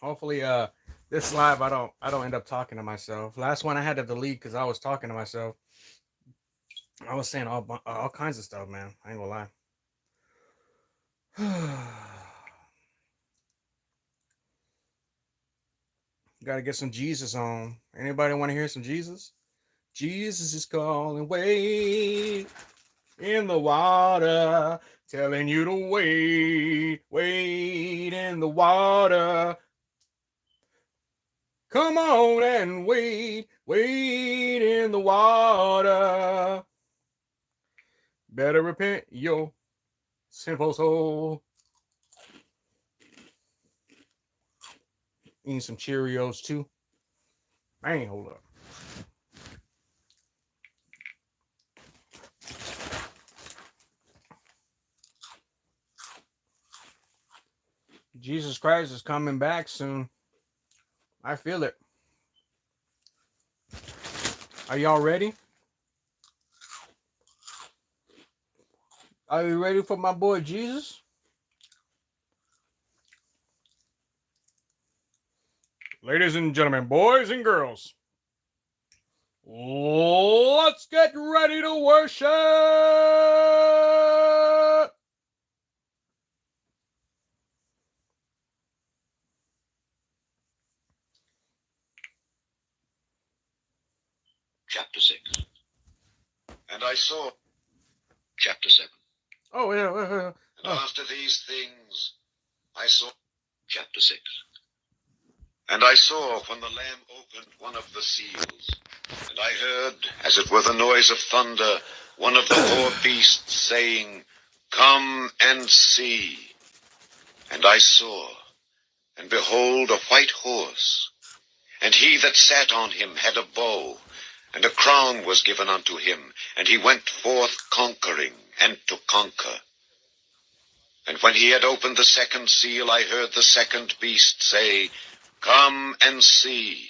Hopefully, this live I don't end up talking to myself. Last one I had to delete because I was talking to myself. I was saying all kinds of stuff, man. I ain't gonna lie. Got to get some Jesus on. Anybody want to hear some Jesus? Jesus is calling. Wait in the water, telling you to wait. Wait in the water. Come on and wait. Wait in the water. Better repent your sinful soul. Eating some Cheerios too. Man, hold up. Jesus Christ is coming back soon. I feel it. Are y'all ready? Are you ready for my boy Jesus? Ladies and gentlemen, boys and girls, let's get ready to worship. Chapter 6. And I saw, chapter 7. Oh, yeah. And after these things, I saw, chapter 6. And I saw when the Lamb opened one of the seals, and I heard, as it were the noise of thunder, one of the four beasts saying, Come and see. And I saw, and behold, a white horse, and he that sat on him had a bow, and a crown was given unto him, and he went forth conquering, and to conquer. And when he had opened the second seal, I heard the second beast say, Come and see.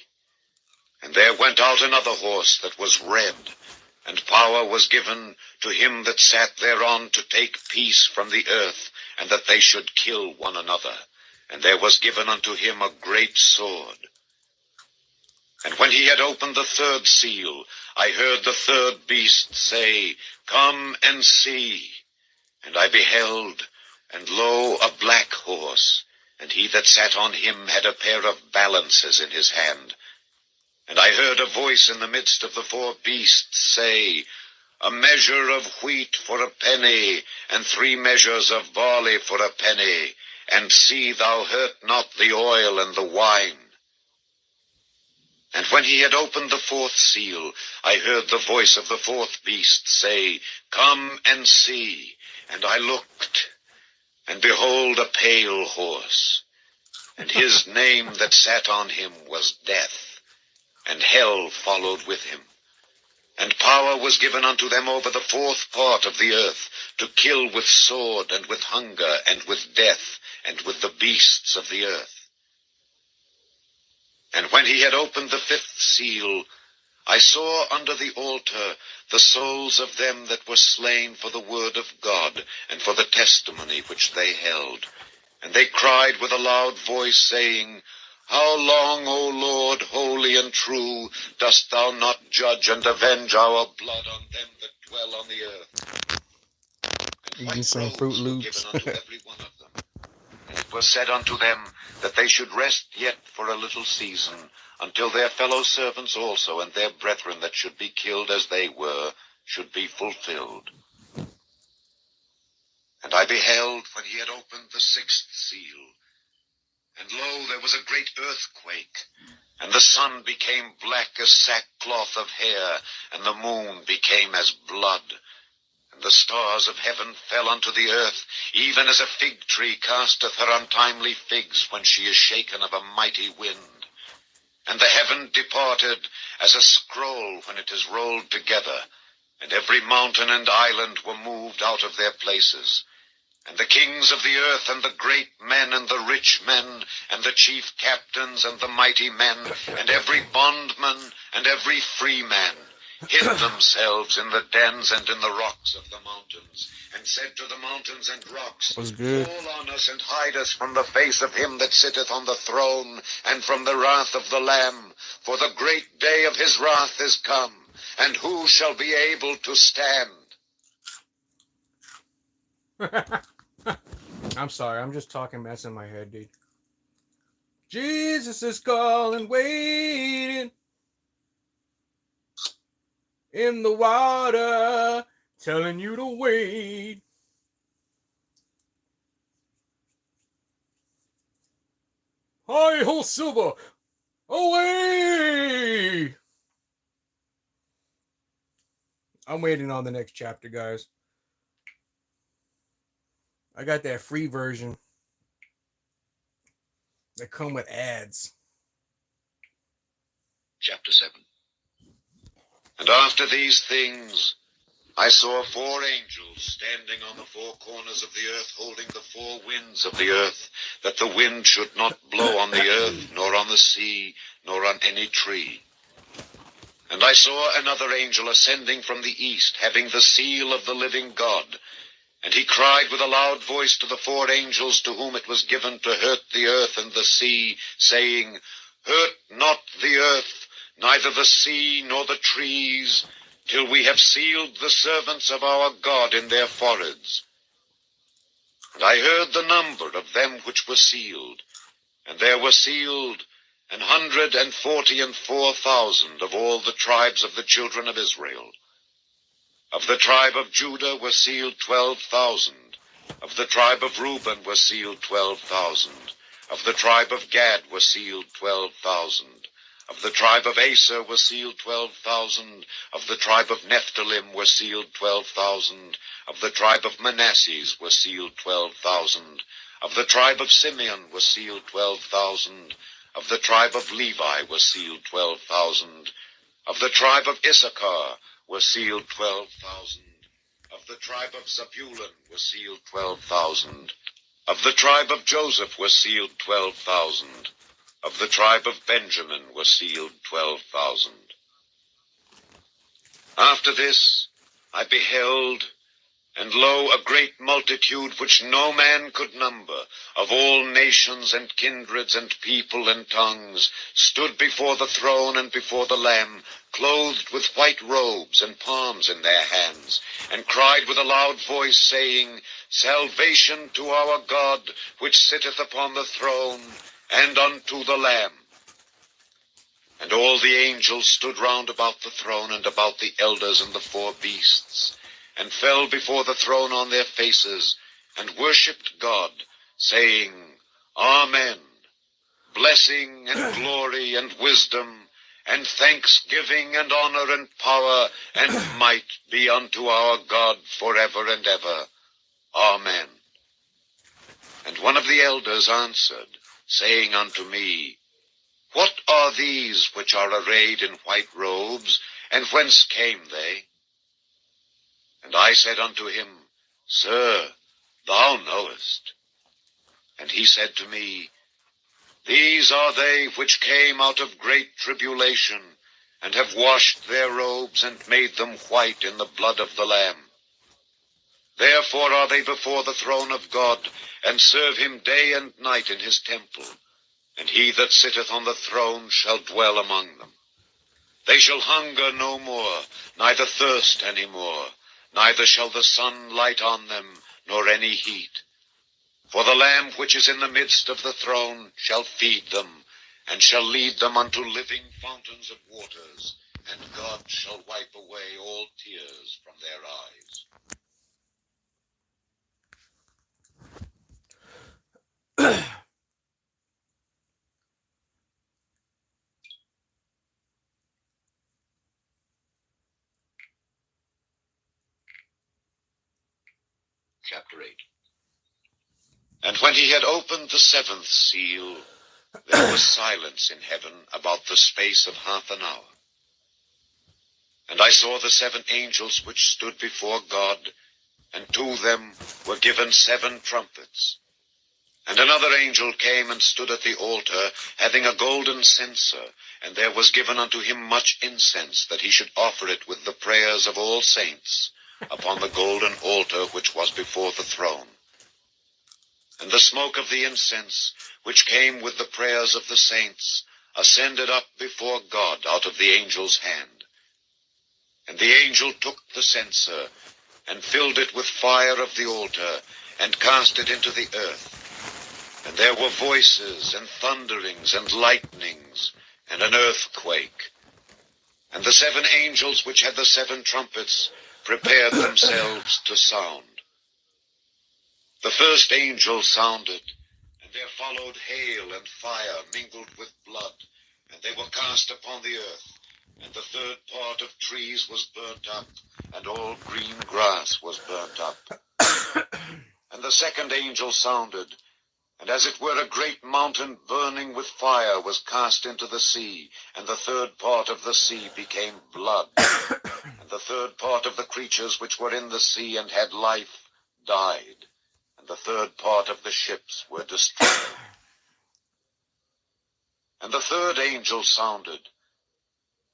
And there went out another horse that was red, and power was given to him that sat thereon to take peace from the earth, and that they should kill one another. And there was given unto him a great sword. And when he had opened the third seal, I heard the third beast say, Come and see. And I beheld, and lo, a black horse, and he that sat on him had a pair of balances in his hand. And I heard a voice in the midst of the four beasts say, A measure of wheat for a penny, and 3 measures of barley for a penny, and see thou hurt not the oil and the wine. And when he had opened the fourth seal, I heard the voice of the fourth beast say, Come and see. And I looked, and behold, a pale horse, and his name that sat on him was Death, and hell followed with him. And power was given unto them over the fourth part of the earth, to kill with sword, and with hunger, and with death, and with the beasts of the earth. And when he had opened the fifth seal, I saw under the altar the souls of them that were slain for the word of God, and for the testimony which they held. And they cried with a loud voice, saying, How long, O Lord, holy and true, dost thou not judge and avenge our blood on them that dwell on the earth? And white robes were given unto every one of them. And it was said unto them that they should rest yet for a little season, until their fellow servants also and their brethren that should be killed as they were should be fulfilled. And I beheld when he had opened the sixth seal, and lo, there was a great earthquake, and the sun became black as sackcloth of hair, and the moon became as blood. And the stars of heaven fell unto the earth, even as a fig tree casteth her untimely figs when she is shaken of a mighty wind. And the heaven departed as a scroll when it is rolled together, and every mountain and island were moved out of their places. And the kings of the earth, and the great men, and the rich men, and the chief captains, and the mighty men, and every bondman, and every free man, hid themselves in the dens and in the rocks of the mountains, and said to the mountains and rocks, Was good. Fall on us and hide us from the face of him that sitteth on the throne, and from the wrath of the Lamb. For the great day of his wrath is come, and who shall be able to stand? I'm sorry, I'm just talking mess in my head, dude. Jesus is calling, waiting in the water, telling you to wait. Hi ho, Silver, away! I'm waiting on the next chapter, guys. I got that free version that come with ads. Chapter 7. And after these things, I saw 4 angels standing on the 4 corners of the earth, holding the 4 winds of the earth, that the wind should not blow on the earth, nor on the sea, nor on any tree. And I saw another angel ascending from the east, having the seal of the living God. And he cried with a loud voice to the 4 angels to whom it was given to hurt the earth and the sea, saying, Hurt not the earth, neither the sea nor the trees, till we have sealed the servants of our God in their foreheads. And I heard the number of them which were sealed, and there were sealed 144,000 of all the tribes of the children of Israel. Of the tribe of Judah were sealed 12,000. Of the tribe of Reuben were sealed 12,000. Of the tribe of Gad were sealed 12,000. Of the tribe of Aser were sealed 12,000. Of the tribe of Nephthalim were sealed 12,000. Of the tribe of Manasseh were sealed 12,000. Of the tribe of Simeon were sealed 12,000. Of the tribe of Levi were sealed 12,000. Of the tribe of Issachar were sealed 12,000. Of the tribe of Zebulun were sealed 12,000. Of the tribe of Joseph were sealed 12,000. Of the tribe of Benjamin were sealed 12,000. After this I beheld, and lo, a great multitude which no man could number, of all nations and kindreds and people and tongues, stood before the throne and before the Lamb, clothed with white robes and palms in their hands, and cried with a loud voice, saying, Salvation to our God, which sitteth upon the throne, and unto the Lamb. And all the angels stood round about the throne and about the elders and the 4 beasts, and fell before the throne on their faces, and worshipped God, saying, Amen. Blessing and glory and wisdom, and thanksgiving and honor and power and might be unto our God forever and ever. Amen. And one of the elders answered, saying unto me, What are these which are arrayed in white robes, and whence came they? And I said unto him, Sir, thou knowest. And he said to me, These are they which came out of great tribulation, and have washed their robes and made them white in the blood of the Lamb. Therefore are they before the throne of God, and serve him day and night in his temple. And he that sitteth on the throne shall dwell among them. They shall hunger no more, neither thirst any more, neither shall the sun light on them, nor any heat. For the Lamb which is in the midst of the throne shall feed them, and shall lead them unto living fountains of waters, and God shall wipe away all tears from their eyes. Chapter 8. And when he had opened the 7th seal, there was silence in heaven about the space of half an hour. And I saw the 7 angels which stood before God, and to them were given 7 trumpets. And another angel came and stood at the altar, having a golden censer, and there was given unto him much incense, that he should offer it with the prayers of all saints, upon the golden altar which was before the throne. And the smoke of the incense, which came with the prayers of the saints, ascended up before God out of the angel's hand. And the angel took the censer, and filled it with fire of the altar, and cast it into the earth. And there were voices, and thunderings, and lightnings, and an earthquake. And the 7 angels which had the 7 trumpets prepared themselves to sound. The first angel sounded, and there followed hail and fire mingled with blood, and they were cast upon the earth. And the 3rd part of trees was burnt up, and all green grass was burnt up. And the 2nd angel sounded, and as it were a great mountain burning with fire was cast into the sea, and the 3rd part of the sea became blood. And the 3rd part of the creatures which were in the sea and had life died, and the 3rd part of the ships were destroyed. And the 3rd angel sounded,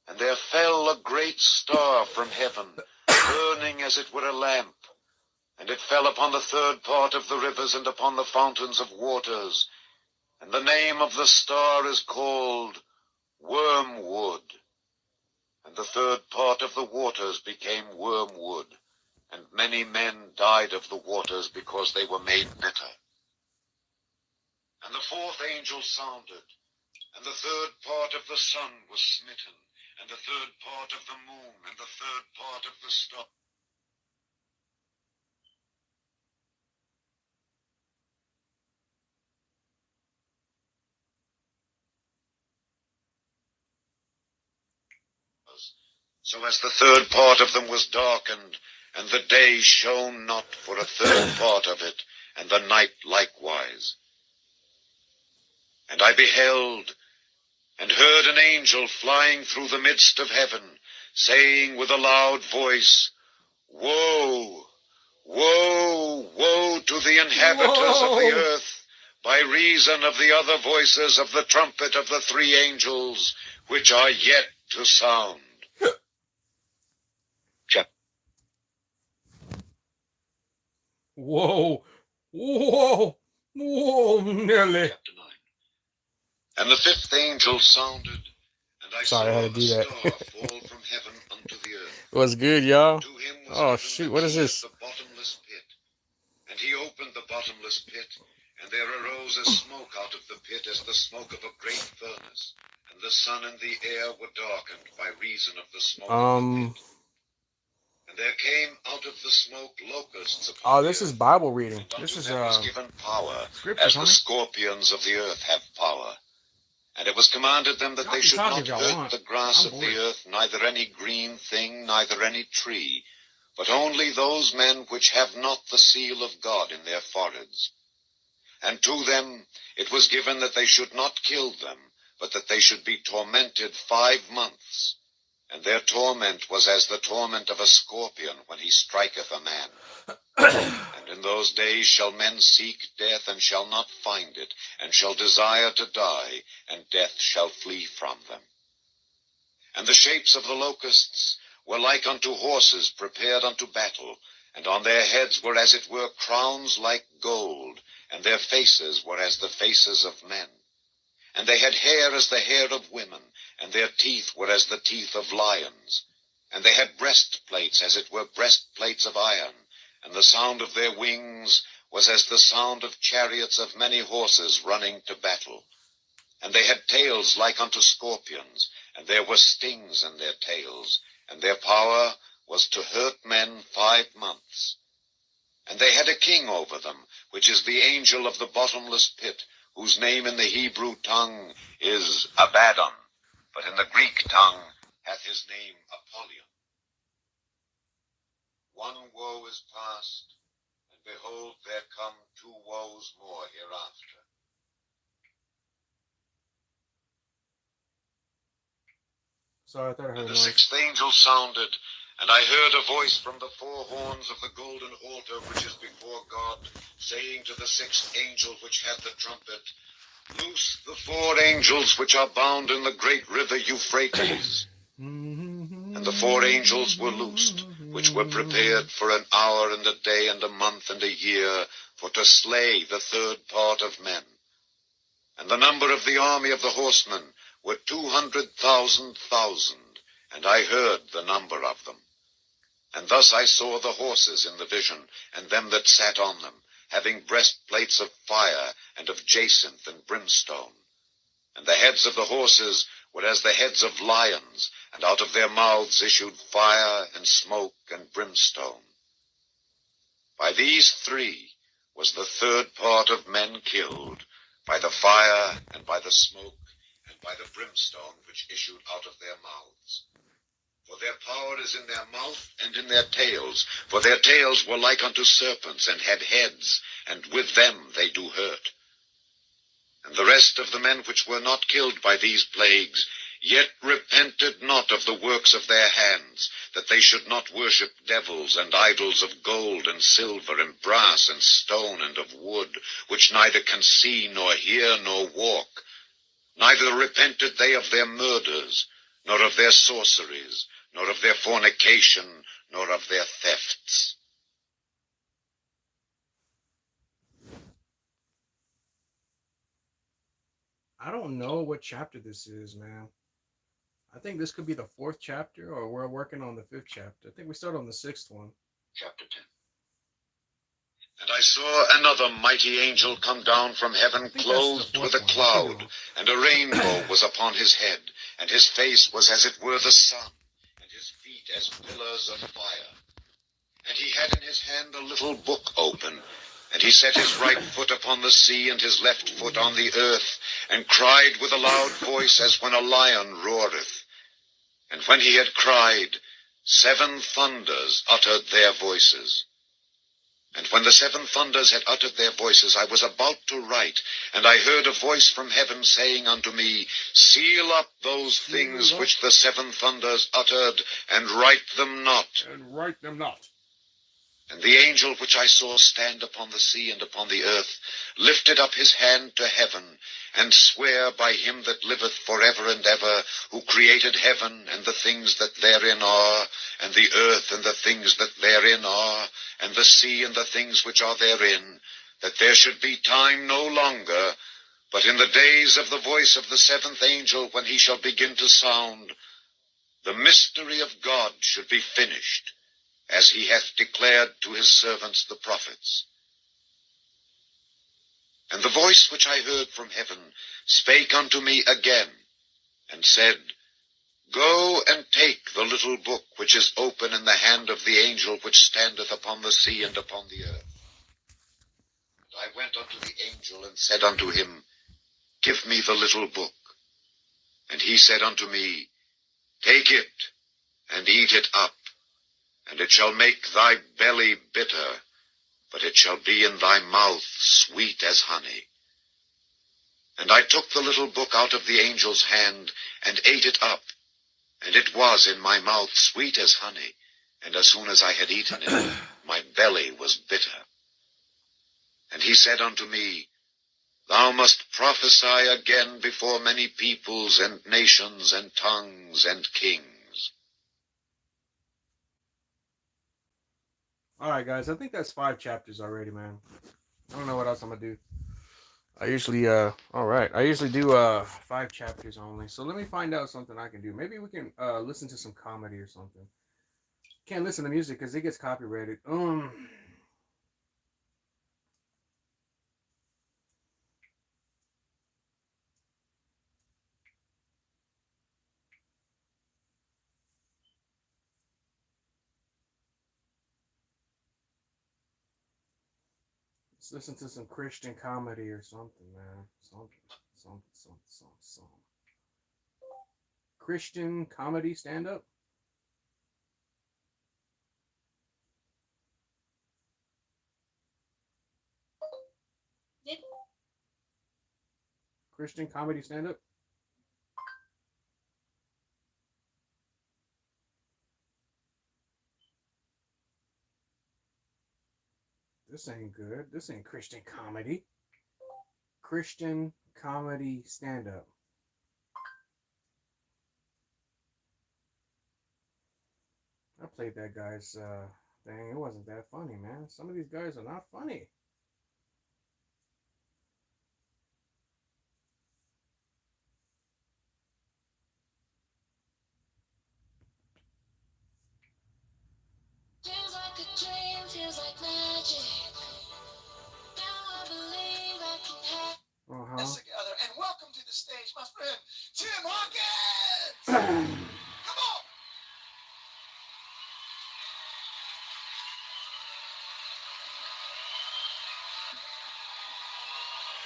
and there fell a great star from heaven, burning as it were a lamp. And it fell upon the 3rd part of the rivers and upon the fountains of waters. And the name of the star is called Wormwood. And the 3rd part of the waters became wormwood, and many men died of the waters because they were made bitter. And the 4th angel sounded, and the 3rd part of the sun was smitten, and the 3rd part of the moon, and the 3rd part of the stars. So as the 3rd part of them was darkened, and the day shone not for a 3rd part of it, and the night likewise. And I beheld, and heard an angel flying through the midst of heaven, saying with a loud voice, Woe, woe, woe to the inhabitants of the earth, by reason of the other voices of the trumpet of the 3 angels, which are yet to sound. Whoa, whoa, whoa, Nelly. Chapter 9. And the 5th angel sounded, and I Sorry, I saw had to a do that. star fall from heaven unto the earth. What's good, y'all? To him was Oh, given shoot, the what is key of this? the bottomless pit. And he opened the bottomless pit, and there arose a smoke out of the pit as the smoke of a great furnace. And the sun and the air were darkened by reason of the smoke of the pit. And there came out of the smoke locusts upon Oh, the this is earth, Bible reading. and unto This is them was given power, scriptures, as the homie. scorpions of the earth have power. And it was commanded them that Y'all they can should talk not if y'all hurt want. the grass I'm of the bored. earth, neither any green thing, neither any tree, but only those men which have not the seal of God in their foreheads. And to them it was given that they should not kill them, but that they should be tormented 5 months. And their torment was as the torment of a scorpion when he striketh a man. And in those days shall men seek death, and shall not find it, and shall desire to die, and death shall flee from them. And the shapes of the locusts were like unto horses prepared unto battle, and on their heads were as it were crowns like gold, and their faces were as the faces of men. And they had hair as the hair of women, and their teeth were as the teeth of lions. And they had breastplates as it were breastplates of iron, and the sound of their wings was as the sound of chariots of many horses running to battle. And they had tails like unto scorpions, and there were stings in their tails, and their power was to hurt men 5 months. And they had a king over them, which is the angel of the bottomless pit, whose name in the Hebrew tongue is Abaddon, but in the Greek tongue hath his name Apollyon. One woe is past, and behold, there come 2 woes more hereafter. Sorry, I thought I heard And a the noise. 6th angel sounded, And I heard a voice from the four horns of the golden altar which is before God, saying to the sixth angel which had the trumpet, Loose the four angels which are bound in the great river Euphrates. And the four angels were loosed, which were prepared for an hour and a day and a month and a year, for to slay the third part of men. And the number of the army of the horsemen were 200,000, and I heard the number of them. And thus I saw the horses in the vision, and them that sat on them, having breastplates of fire, and of jacinth and brimstone. And the heads of the horses were as the heads of lions, and out of their mouths issued fire, and smoke, and brimstone. By these three was the third part of men killed, by the fire, and by the smoke, and by the brimstone which issued out of their mouths. For their power is in their mouth and in their tails, for their tails were like unto serpents, and had heads, and with them they do hurt. And the rest of the men which were not killed by these plagues, yet repented not of the works of their hands, that they should not worship devils and idols of gold and silver and brass and stone and of wood, which neither can see nor hear nor walk. Neither repented they of their murders, nor of their sorceries, nor of their fornication, nor of their thefts. I don't know what chapter this is, man. I think this could be the fourth chapter, or we're working on the fifth chapter. I think we start on the sixth one. Chapter 10. And I saw another mighty angel come down from heaven, clothed with a cloud, and a rainbow was upon his head, and his face was as it were the sun, and his feet as pillars of fire. And he had in his hand a little book open, and he set his right foot upon the sea, and his left foot on the earth, and cried with a loud voice, as when a lion roareth. And when he had cried, 7 thunders uttered their voices. And when the 7 thunders had uttered their voices, I was about to write, and I heard a voice from heaven saying unto me, Seal up those things which the 7 thunders uttered, and write them not. And write them not. And the angel which I saw stand upon the sea and upon the earth lifted up his hand to heaven, and sware by him that liveth forever and ever, who created heaven and the things that therein are, and the earth and the things that therein are, and the sea and the things which are therein, that there should be time no longer, but in the days of the voice of the 7th angel, when he shall begin to sound, the mystery of God should be finished, as he hath declared to his servants the prophets. And the voice which I heard from heaven spake unto me again, and said, Go and take the little book which is open in the hand of the angel which standeth upon the sea and upon the earth. And I went unto the angel, and said unto him, Give me the little book. And he said unto me, Take it, and eat it up, and it shall make thy belly bitter, but it shall be in thy mouth sweet as honey. And I took the little book out of the angel's hand, and ate it up, and it was in my mouth sweet as honey, and as soon as I had eaten it, my belly was bitter. And he said unto me, Thou must prophesy again before many peoples and nations and tongues and kings. All right, guys. I think that's 5 chapters already, man. I don't know what else I'm gonna do. I usually I usually do 5 chapters only. So let me find out something I can do. Maybe we can listen to some comedy or something. Can't listen to music because it gets copyrighted. Let's listen to some Christian comedy or something, man. Something. Christian comedy stand up. Christian comedy stand up. This ain't good. This ain't Christian comedy. Christian comedy stand-up. I played that guy's thing. It wasn't that funny, man. Some of these guys are not funny. Feels like a dream, feels like magic. Now I believe I can have this together. And welcome to the stage, my friend, Tim Hawkins! Come on!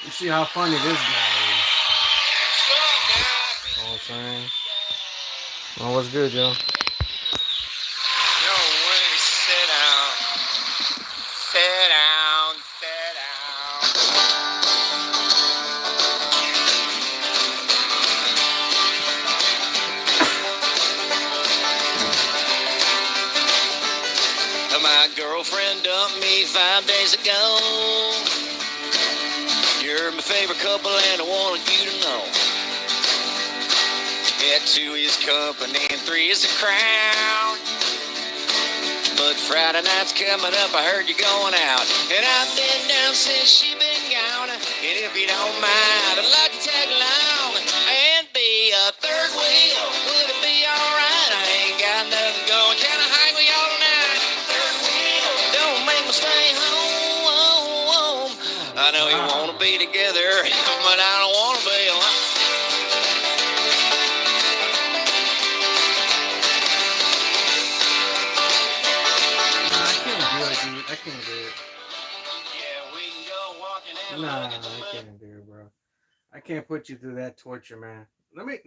You see how funny this guy is. You know what I'm saying? Oh, what's good, Joe? Yo, Willie, sit down. Sit down, sit down. My girlfriend dumped me 5 days ago. You're my favorite couple and I wanted you to know. Yeah, 2 is company and 3 is a crown. But Friday night's coming up, I heard you going out. And I've been down since she been gone. And if you don't mind, I'd like to tag along and be a third wheel. Would it be alright? I ain't got nothing going. Can I hang with y'all tonight? Third wheel, don't make me stay home. I know you want to be together, but I don't want to be alone. I can't do it. Yeah, we can go walking and Nah, I can't do it, bro. I can't put you through that torture, man. Let me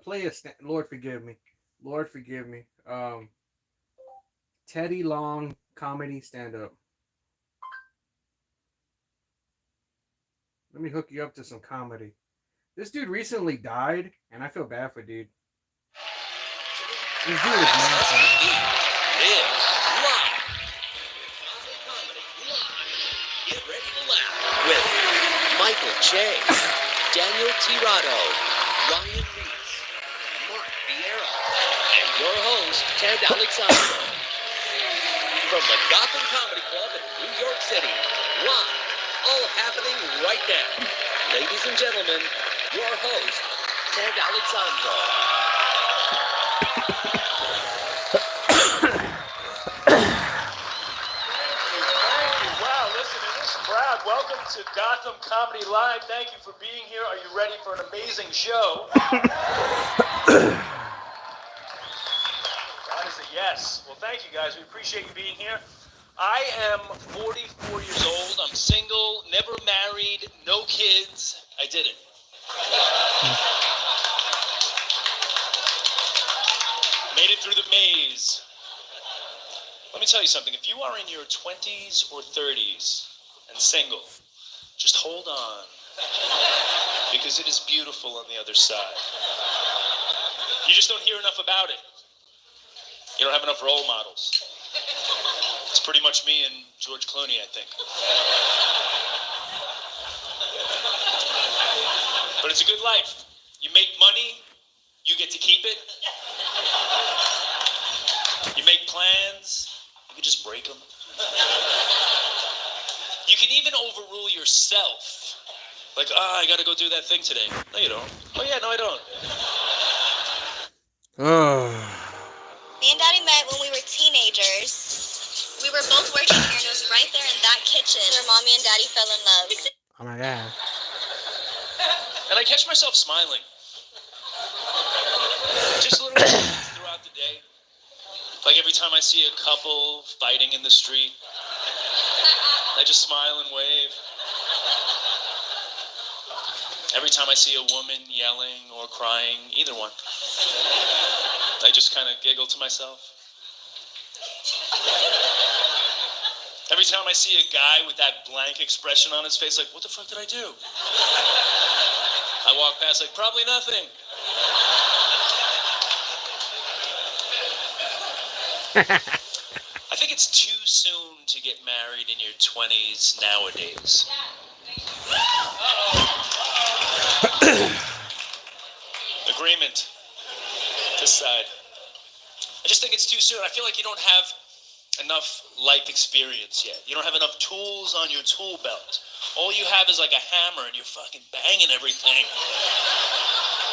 play a Lord forgive me. Lord forgive me. Teddy Long comedy stand-up. Let me hook you up to some comedy. This dude recently died, and I feel bad for dude. This dude is mad. Get ready to laugh with Michael Che, Daniel Tirado, Ryan Reese, Mark Vieira, and your host, Ted Alexandro. From the Gotham Comedy Club in New York City, live, all happening right now. Ladies and gentlemen, your host, Ted Alexandro. Welcome to Gotham Comedy Live. Thank you for being here. Are you ready for an amazing show? That is a yes. Well, thank you guys. We appreciate you being here. I am 44 years old. I'm single, never married, no kids. I did it. Made it through the maze. Let me tell you something. If you are in your 20s or 30s, and single, just hold on, because it is beautiful on the other side. You just don't hear enough about it. You don't have enough role models. It's pretty much me and George Clooney, I think. But it's a good life. You make money, you get to keep it. You make plans, you can just break them. You can even overrule yourself. Like, I gotta go do that thing today. No, you don't. Oh, yeah, no, I don't. Me and Daddy met when we were teenagers. We were both working here, and it was right there in that kitchen where Mommy and Daddy fell in love. Oh my God. And I catch myself smiling. Just little moments throughout the day. Like every time I see a couple fighting in the street, I just smile and wave. Every time I see a woman yelling or crying, either one, I just kind of giggle to myself. Every time I see a guy with that blank expression on his face, like, what the fuck did I do? I walk past like, probably nothing. I think think it's too soon to get married in your 20s nowadays. Agreement. This side. I just think it's too soon. I feel like you don't have enough life experience yet. You don't have enough tools on your tool belt. All you have is like a hammer and you're fucking banging everything.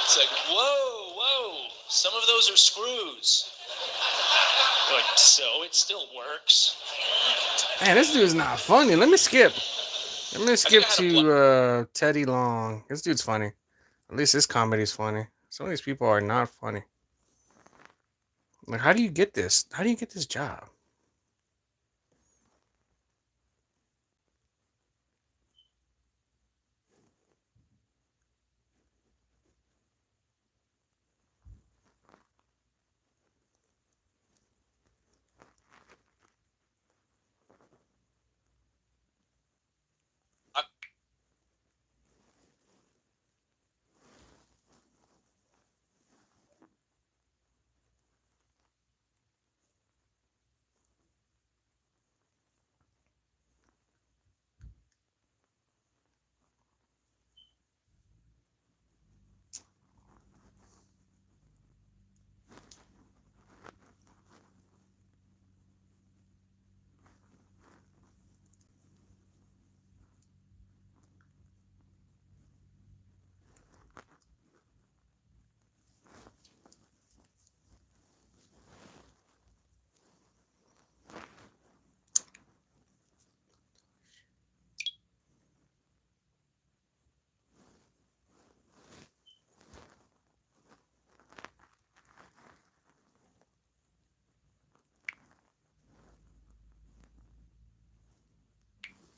It's like, whoa. Some of those are screws. Like, so it still works. Man, this dude's not funny. Let me skip to Teddy Long. This dude's funny. At least his comedy's funny. Some of these people are not funny. Like, how do you get this? How do you get this job?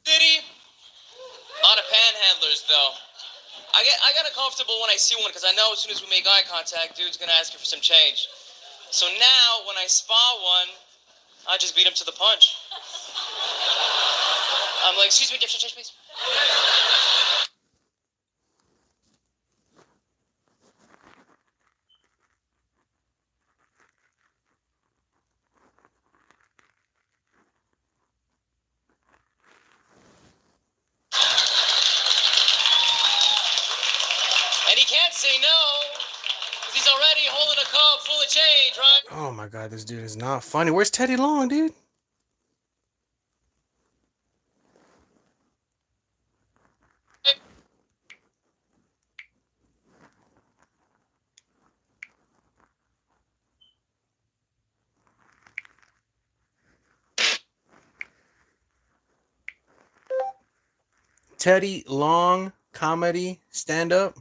City. A lot of panhandlers, though. I get uncomfortable when I see one because I know as soon as we make eye contact, dude's gonna ask you for some change. So now, when I spot one, I just beat him to the punch. I'm like, excuse me, change, please. And he can't say no, because he's already holding a cup full of change, right? Oh my god, this dude is not funny. Where's Teddy Long, dude? Teddy Long comedy stand up.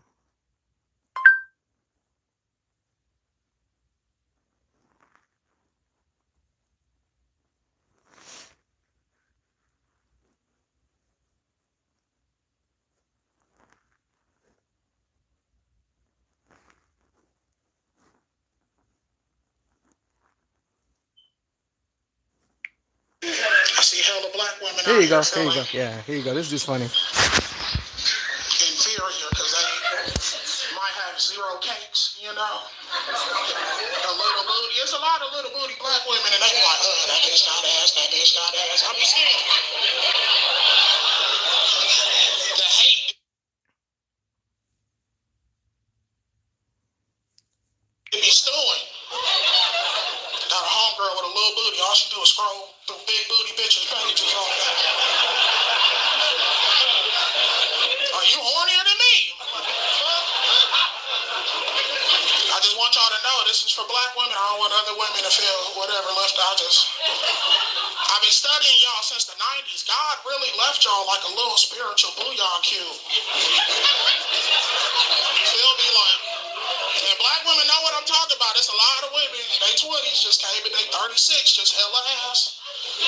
I see hella black women Here out you go. here Here you feeling go. Yeah, here you go. This dude's funny. inferior because they might have zero cakes, you know. A little booty. There's a lot of little booty black women and they be like, that bitch got ass, that bitch got ass. I be seeing the hate. It be stewing. Got a homegirl with a little booty. All she do is scroll through big booty bitches' pages all day. Are you hornier than me? I just want y'all to know this is for black women. I don't want other women to feel whatever left. I've been studying y'all since the 90s. God really left y'all like a little spiritual bouillon cube. You feel me? Like, and black women know what I'm talking about. It's a lot of women in their 20s just came in their 36, just hella ass.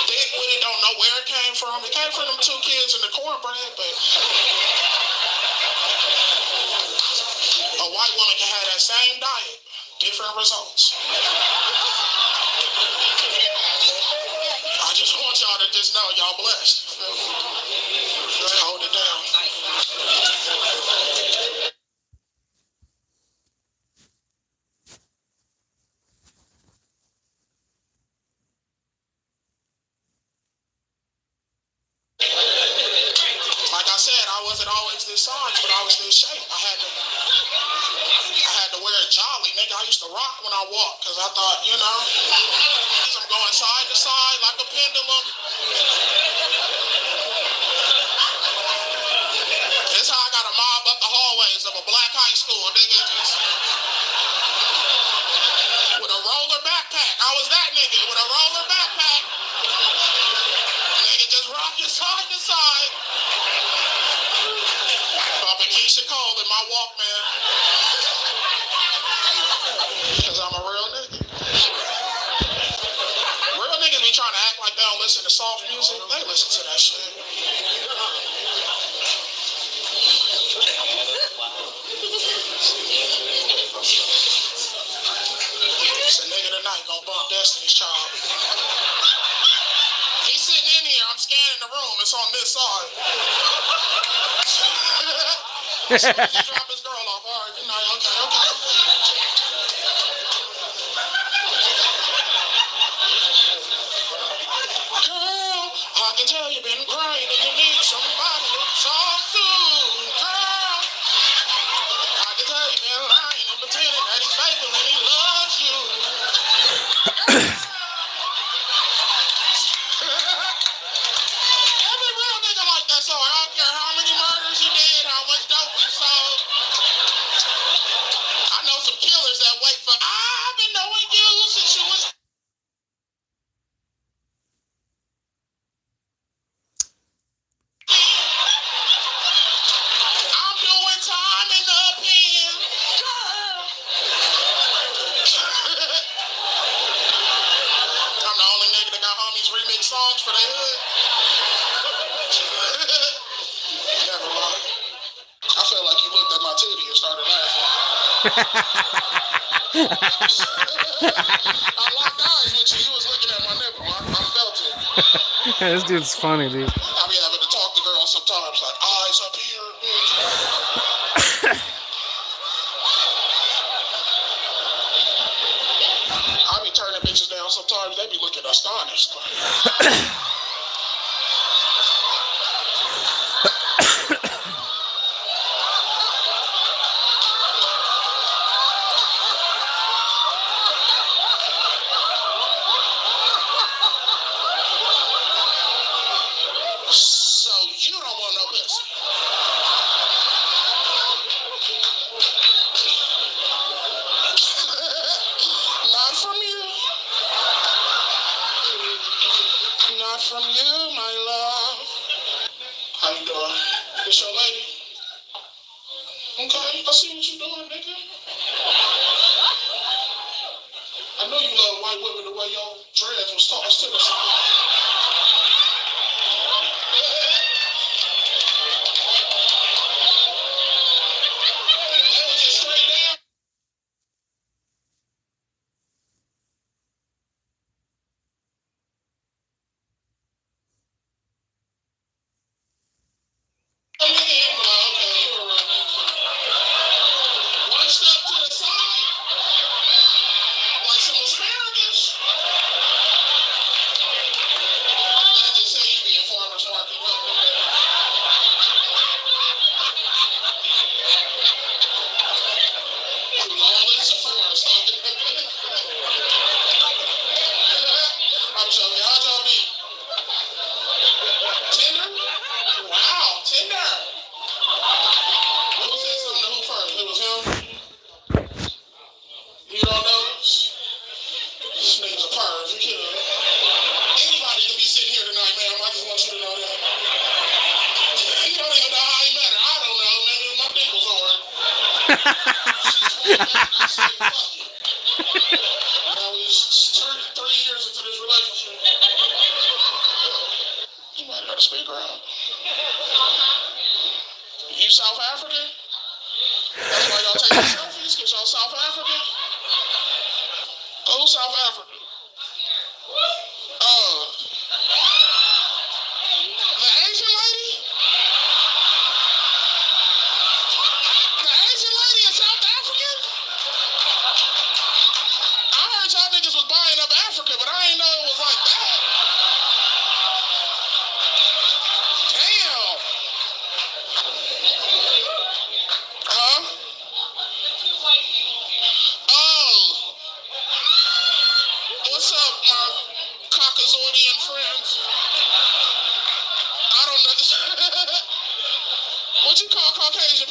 Thick with it, don't know where it came from. It came from them two kids in the cornbread, but a white woman can have that same diet, different results. I just want y'all to just know y'all blessed. You feel me? Just hold it down. nigga, I used to rock when I walk, because I thought, you know, I'm going side to side like a pendulum. That's how I got to mob up the hallways of a black high school, nigga. Just with a roller backpack. I was that nigga with a roller backpack. Nigga just rocking side to side. Bumping Keisha Cole in my Walkman. Because I'm a real nigga. Real niggas be trying to act like they don't listen to soft music. They listen to that shit. It's a nigga tonight gonna bump Destiny's Child. He's sitting in here. I'm scanning the room. It's on this side. As soon as he drop his girl off. All right, good night. Okay. Girl, I can tell you've been crying and you need somebody to talk to. Girl, I can tell you've been lying and pretending that he's faithful and he loves you. Every real nigga like that, so I don't care how many murders you did, how much dope you sold. I know some killers that wait for, I've been knowing you since you was. I'm doing time in the pen. I'm the only nigga that got homies remix songs for their hood. Never mind. I felt like you looked at my titty and started laughing. I locked eyes with you. You was looking at my nipple. I felt it. This dude's funny, dude. I be having to talk to girls sometimes, like, eyes up here, bitch. I be turning bitches down sometimes. They be looking astonished. So you don't want no pussy. Not from you. Not from you, my love. How you doing? This your lady? Okay, I see what you doing, nigga. I know you love white women the way your dreads was tossed to the side. That was just straight down. One step to the side, like some asparagus. Let's just say you be in farmer's market. Lawless Forest. I'm joking. How'd y'all be? Tinder? Wow, Tinder. Who said something to who first? It was him? You don't know this? This nigga's a perv. You kidding? Anybody can be sitting here tonight, ma'am. I just want you to know that. You don't even know how he met her. I don't know. Maybe my dick was hard. Now he's 3 years into this relationship. You might gotta speak around. You South African? That's why y'all taking selfies? Cause y'all South African? Who's South African? The Asian lady? The Asian lady is South African? I heard y'all niggas was buying up Africa, but I ain't know it was like that. Damn. Huh?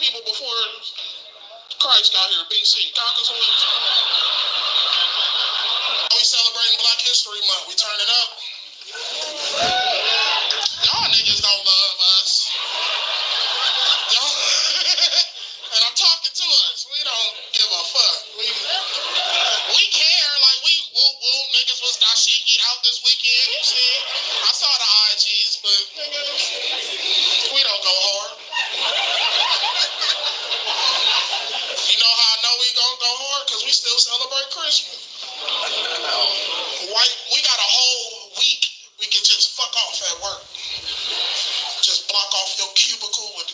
people before Christ got here, BC. Caucasoids. We celebrating Black History Month. We turning up. Y'all niggas don't love us. Y'all, and I'm talking to us. We don't give a fuck. We care. Like, we whoop whoop. Niggas was dashiki out this weekend. You see? I saw the IGs, but niggas, we don't go hard. You know how I know we gonna go hard? Because we still celebrate Christmas. We got a whole week we can just fuck off at work. Just block off your cubicle with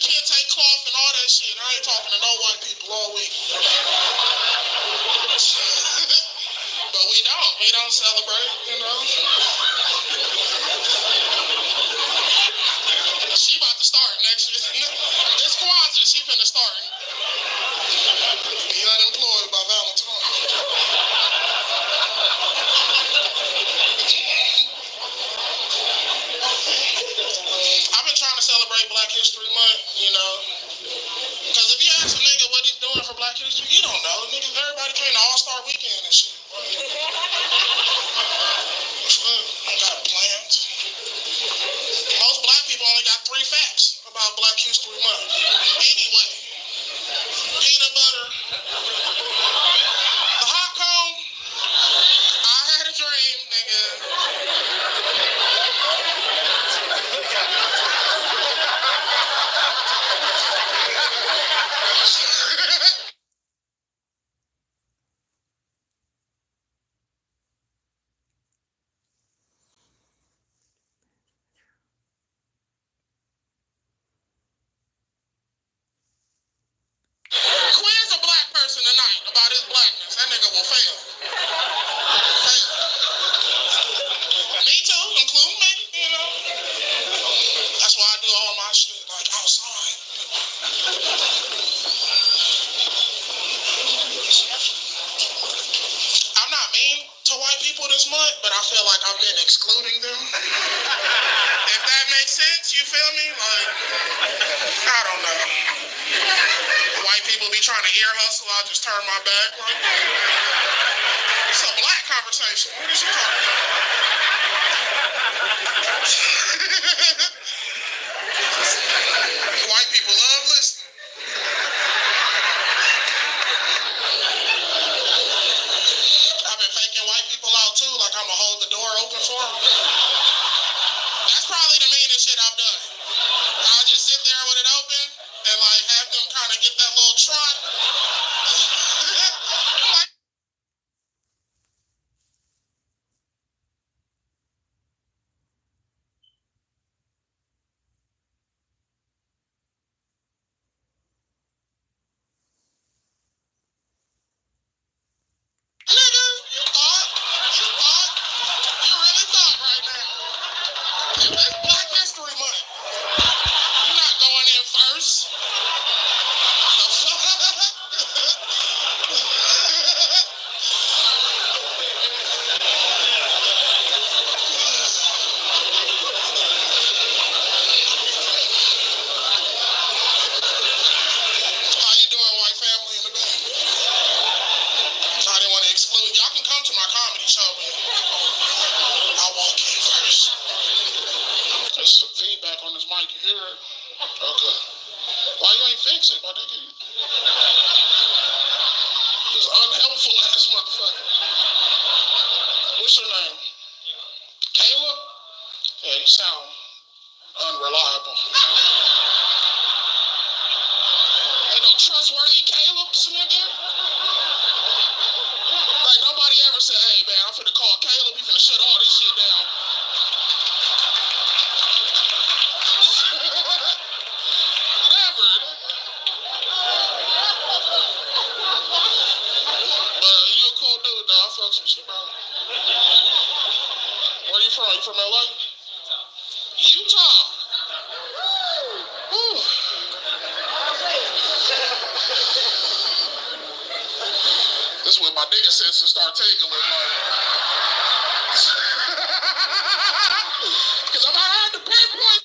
can't take cloth and all that shit. I ain't talking to no white people all week. But we don't celebrate, you know. She about to start next year. This Kwanzaa, she finna start. Be unemployed by Valentine. I've been trying to celebrate Black History Month, you know. Because if you ask a nigga what he's doing for Black History, you don't know. Niggas, everybody came to All-Star Weekend and shit. I got plans. Most black people only got 3 facts about Black History Month. Anyway, peanut butter, the hot comb, I had a dream, nigga. Quiz a black person tonight about his blackness. That nigga will fail. Fail. Me too, including me, you know. That's why I do all my shit like outside. I'm not mean to white people this month, but I feel like I've been excluding them. If that makes sense, you feel me? Like, I don't know. White people be trying to ear hustle, I just turn my back. Like, it's a black conversation. What is she talking about? White people love listening. I've been faking white people out too, like I'm gonna hold the door open for them. That's probably the meanest shit I've done. I'll just sit there with it open and like have them kind of get that little trot. Like, nigga, you really thought right now. It's Black History Month. You're not going in first. The fuck? How you doing, white family in the back? I didn't want to exclude. Y'all can come to my comedy show, but I'll walk in first. There's some feedback on this mic. You hear it? Okay. Why you ain't fix it, my nigga? This unhelpful ass motherfucker. What's your name? Caleb? Yeah, you sound unreliable. Ain't no trustworthy Calebs, nigga. Like, nobody ever said, hey, man, I'm finna call Caleb. You finna shut all this shit down. Never. But you a cool dude, though. I fucks with you, bro. Where you from? You from LA? Utah. Whew. This is when my nigga senses start taking with like. Because if I had to pinpoint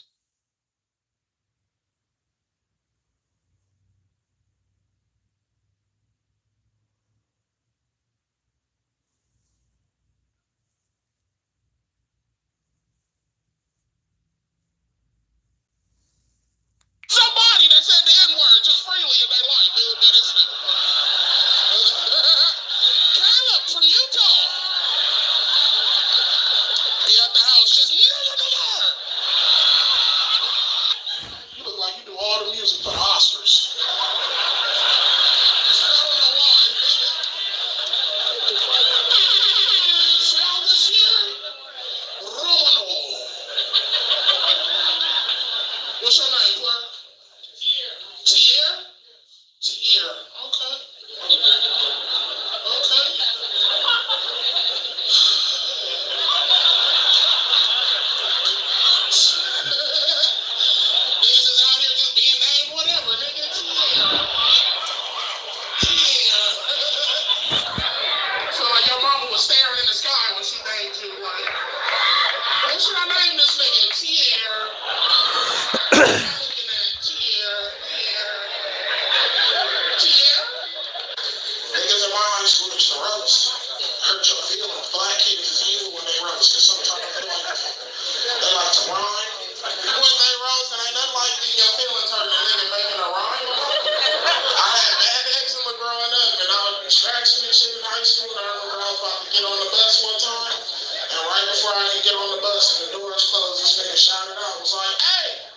bus and the doors closed. This nigga shouted out, was like, "Hey,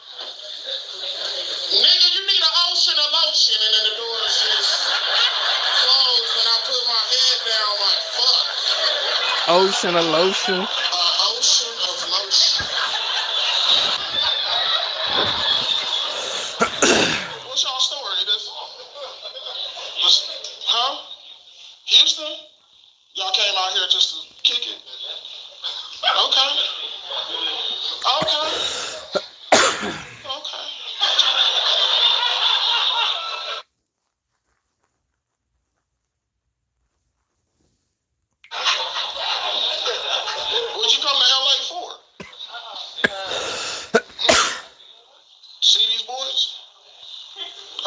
nigga, you need an ocean of lotion." And then the doors just closed, and I put my head down like, fuck. Ocean of lotion. Ocean of lotion. What's y'all story? Huh? Houston? Y'all came out here just to kick it? Okay. Okay. What'd you come to LA for? See these boys?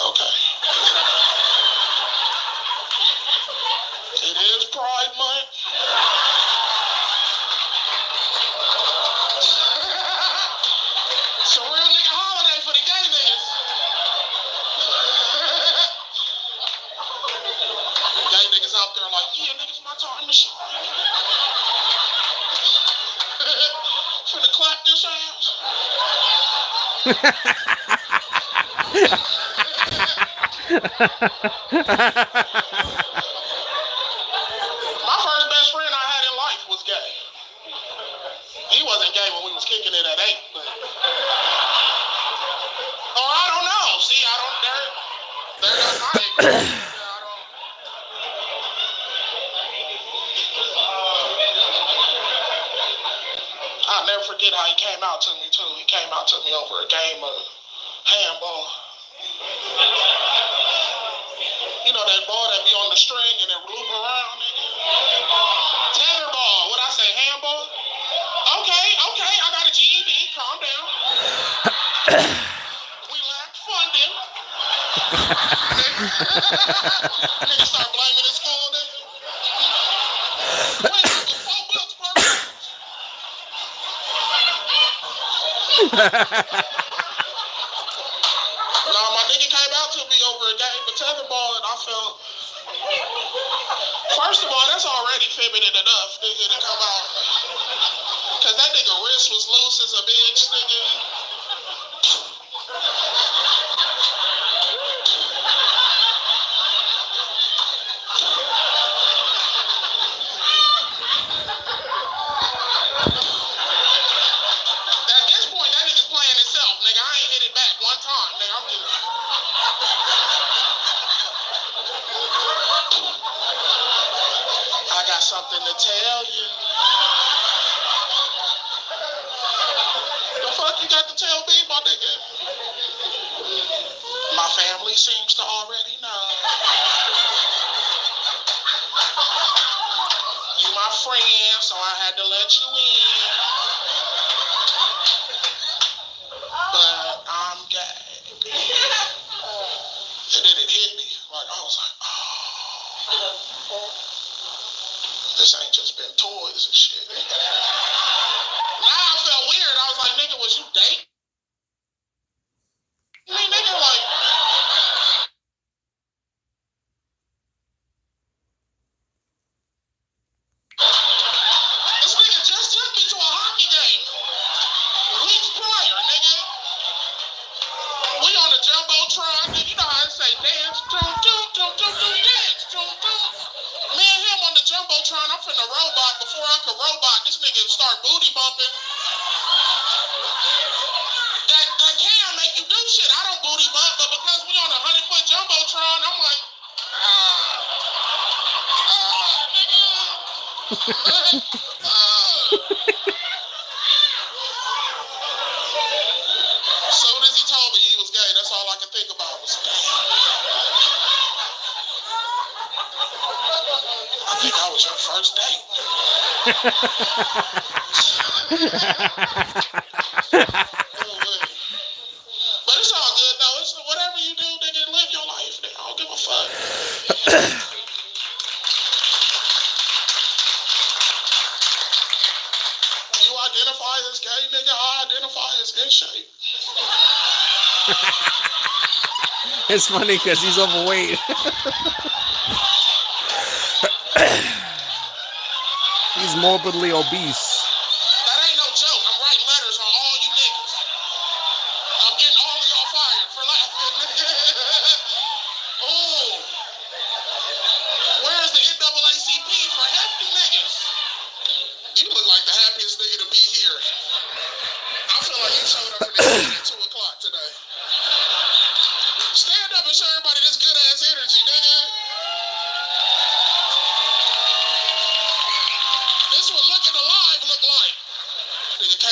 Okay. It is Pride Month. It's a real nigga holiday for the gay niggas. Gay niggas out there like, yeah, niggas, my time to shine. Finna clap this ass. My first best friend I had in life was gay. He wasn't gay when we was kicking it at 8, but... Oh, I don't know. See, I don't... There goes my ignorance. I'll never forget how he came out to me, too. He came out to me over a game of handball. You know that ball that be on the string and it loop around? Tetherball. What I say, handball? Okay, I got a GED. Calm down. We lacked funding. Niggas start blaming the school, nigga. We ain't got the 4 books per class. Now, my nigga came out to me over a game of tetherball, and I felt, first of all, that's already feminine enough, nigga, to come out. Because that nigga wrist was loose as a bitch, nigga. At this point, that nigga's playing himself, nigga. I ain't hit it back one time, nigga. I'm just... I got something to tell you. The fuck you got to tell me, my nigga? My family seems to already know. You my friend, so I had to let you in. But I'm gay. And then it hit me. Like, I was like, oh. This ain't just been toys and shit. Now I felt weird. I was like, nigga, was you dating? I mean, nigga, like... This nigga just took me to a hockey game. Weeks prior, nigga. We on the Jumbotron, nigga. You know how I say dance, dance, Me and him on the Jumbotron, I'm finna robot. Before I could robot, this nigga start booty bumping. That can make you do shit. I don't booty bump, but because we on a 100-foot Jumbotron, I'm like, As soon as he told me he was gay, that's all I could think about was I think I was your first date. But it's all good though. It's whatever you do, nigga, live your life, nigga. I don't give a fuck. You identify as gay, nigga. I identify as in shape. It's funny because he's overweight. He's morbidly obese. That ain't no joke. I'm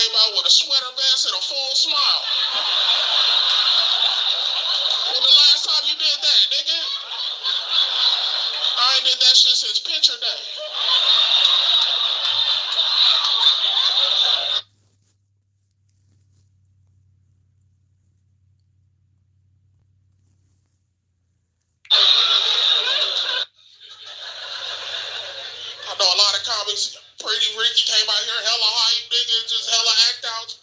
came out with a sweater vest and a full smile. When the last time you did that, nigga? I ain't did that shit since picture day. I know a lot of comics, Pretty Ricky came out here hella hype, nigga, just hella act outs.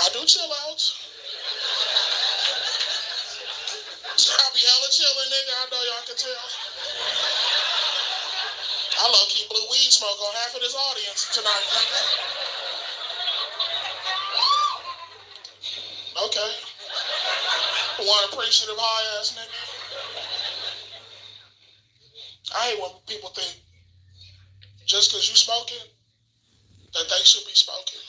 I do chill outs. I be hella chilling, nigga. I know y'all can tell. I low-key blew weed smoke on half of this audience tonight, nigga. Okay. One appreciative high ass nigga. I hate when people think just because you smoking that they should be smoking.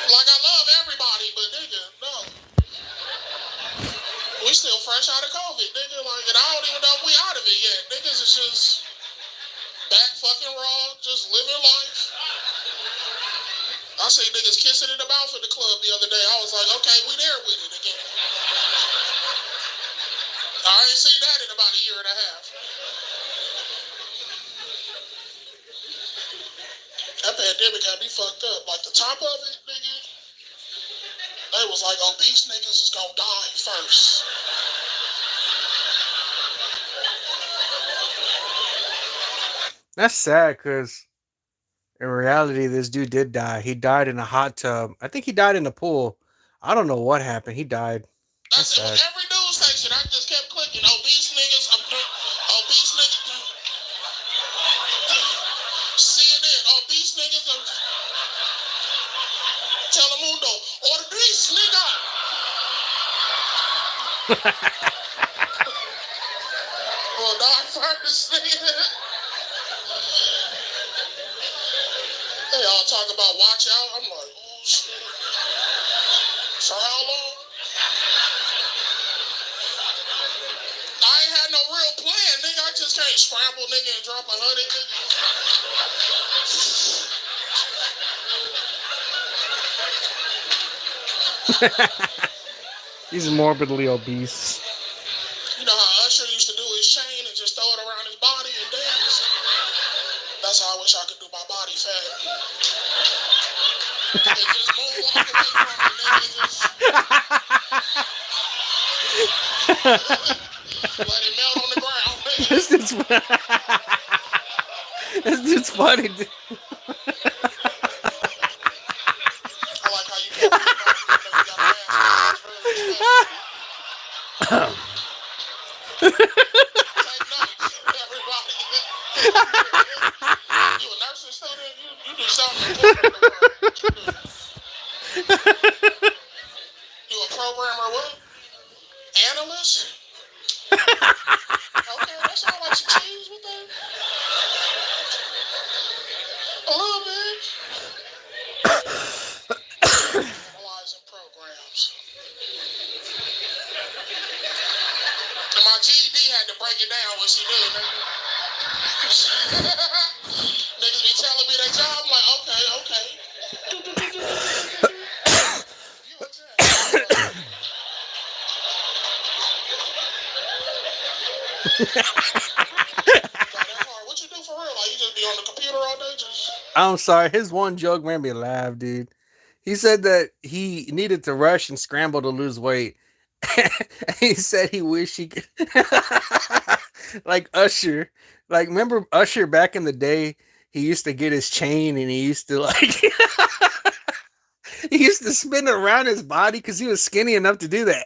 Like I love everybody, but nigga, no. We still fresh out of COVID, nigga. Like, and I don't even know if we out of it yet. Niggas is just back fucking raw, just living life. I see niggas kissing in the mouth at the club the other day. I was like, okay, we there with it again. I ain't seen that in about a year and a half. That pandemic had me fucked up. Like the top of it, nigga, they was like, obese niggas is gonna die first. That's sad because in reality, this dude did die. He died in a hot tub. I think he died in the pool. I don't know what happened. He died. That's sad. every news station. I just kept clicking. Obese niggas. Obese niggas. CNN. Obese niggas. Telemundo. Obese nigga. Well, die first, nigga. They all talk about watch out. I'm like, oh shit. For how long? I ain't had no real plan, nigga. I just can't scramble, nigga, and drop 100, nigga. He's morbidly obese. You know how Usher used to do his chain and just throw it around his body and dance? That's how I wish I could do my body fat. And just moonwalk away from it, nigga. Just let it melt on the ground, nigga. This dude's funny, dude. I like how you talk about it, you got an ass. Take notes, everybody. You a nursing student? You do something important in the world. What you do? You a programmer what? Analyst? Okay, that sounds like some cheese with that. A little bit. Analyzing programs. And my GED had to break it down what she did, nigga. Niggas be telling me their job, I'm like, okay. You a jack. What you do for real? Like, you just be on the computer all day? I'm sorry. His one joke made me laugh, dude. He said that he needed to rush and scramble to lose weight. He said he wished he could. Like Usher. Like, remember Usher back in the day? He used to get his chain and he used to like. He used to spin it around his body because he was skinny enough to do that.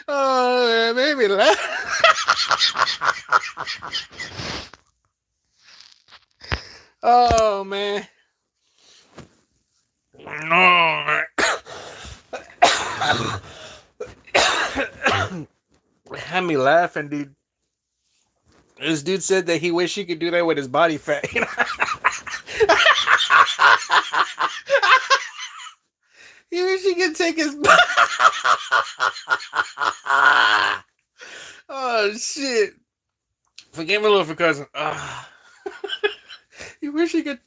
Oh, it made me laugh. Oh, man. Had me laughing, dude. This dude said that he wished he could do that with his body fat. He wish he could take his. Oh shit! Forgive me, little cousin. He wish he could.